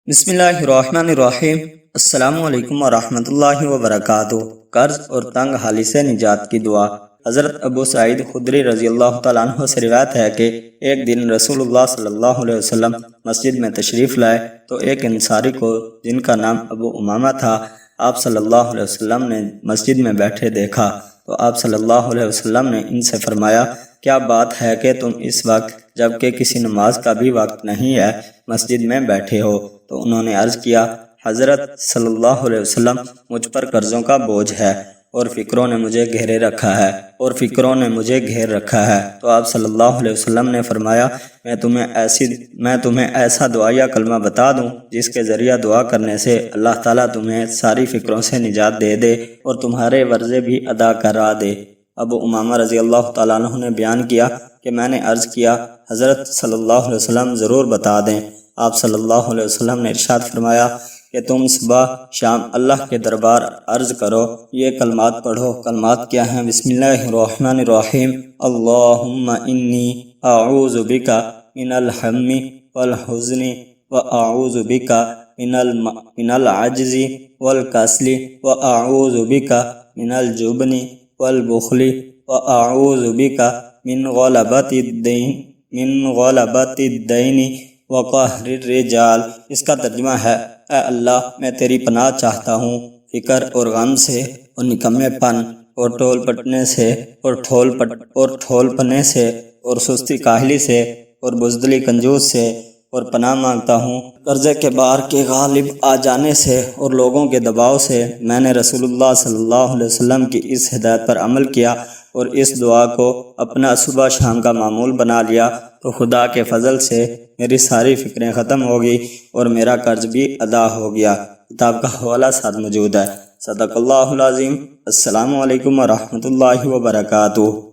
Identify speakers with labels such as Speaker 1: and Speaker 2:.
Speaker 1: بسم اللہ الرحمن الرحیم۔ السلام علیکم ورحمۃ اللہ وبرکاتہ۔ قرض اور تنگ حالی سے نجات کی دعا۔ حضرت ابو سعید خدری رضی اللہ تعالیٰ عنہ سے روایت ہے کہ ایک دن رسول اللہ صلی اللہ علیہ وسلم مسجد میں تشریف لائے تو ایک انصاری کو جن کا نام ابو امامہ تھا آپ صلی اللہ علیہ وسلم نے مسجد میں بیٹھے دیکھا تو آپ صلی اللہ علیہ وسلم نے ان سے فرمایا، کیا بات ہے کہ تم اس وقت جبکہ کسی نماز کا بھی وقت نہیں ہے مسجد میں بیٹھے ہو؟ تو انہوں نے عرض کیا، حضرت صلی اللہ علیہ وسلم مجھ پر قرضوں کا بوجھ ہے اور فکروں نے مجھے گھیرے رکھا ہے تو آپ صلی اللہ علیہ وسلم نے فرمایا، میں تمہیں ایسا دعائیہ کلمہ بتا دوں جس کے ذریعہ دعا کرنے سے اللہ تعالیٰ تمہیں ساری فکروں سے نجات دے دے اور تمہارے ورزے بھی ادا کرا دے۔ ابو امامہ رضی اللہ تعالیٰ عنہ نے بیان کیا کہ میں نے عرض کیا، حضرت صلی اللہ علیہ وسلم ضرور بتا دیں۔ آپ صلی اللہ علیہ وسلم نے ارشاد فرمایا کہ تم صبح شام اللہ کے دربار عرض کرو، یہ کلمات پڑھو۔ کلمات کیا ہیں؟ بسم اللہ الرحمن الرحیم، اللہم انی اعوذ بک من الہم والحزن واعوذ بک من العجز والکسل واعوذ بک من الجبن والبخل واعوذ بک من غلبۃ الدین وقہر الرجال۔ اس کا ترجمہ ہے، اے اللہ میں تیری پناہ چاہتا ہوں فکر اور غم سے اور نکمے پن اور ٹھول پنے سے اور سستی کاہلی سے اور بزدلی کنجوس سے، اور پناہ مانگتا ہوں قرضے کے بار کے غالب آ جانے سے اور لوگوں کے دباؤ سے۔ میں نے رسول اللہ صلی اللہ علیہ وسلم کی اس ہدایت پر عمل کیا اور اس دعا کو اپنا صبح شام کا معمول بنا لیا تو خدا کے فضل سے میری ساری فکریں ختم ہو گئی اور میرا قرض بھی ادا ہو گیا۔ کتاب کا حوالہ ساتھ موجود ہے۔ صدق اللہ العظیم۔ السلام علیکم ورحمۃ اللہ وبرکاتہ۔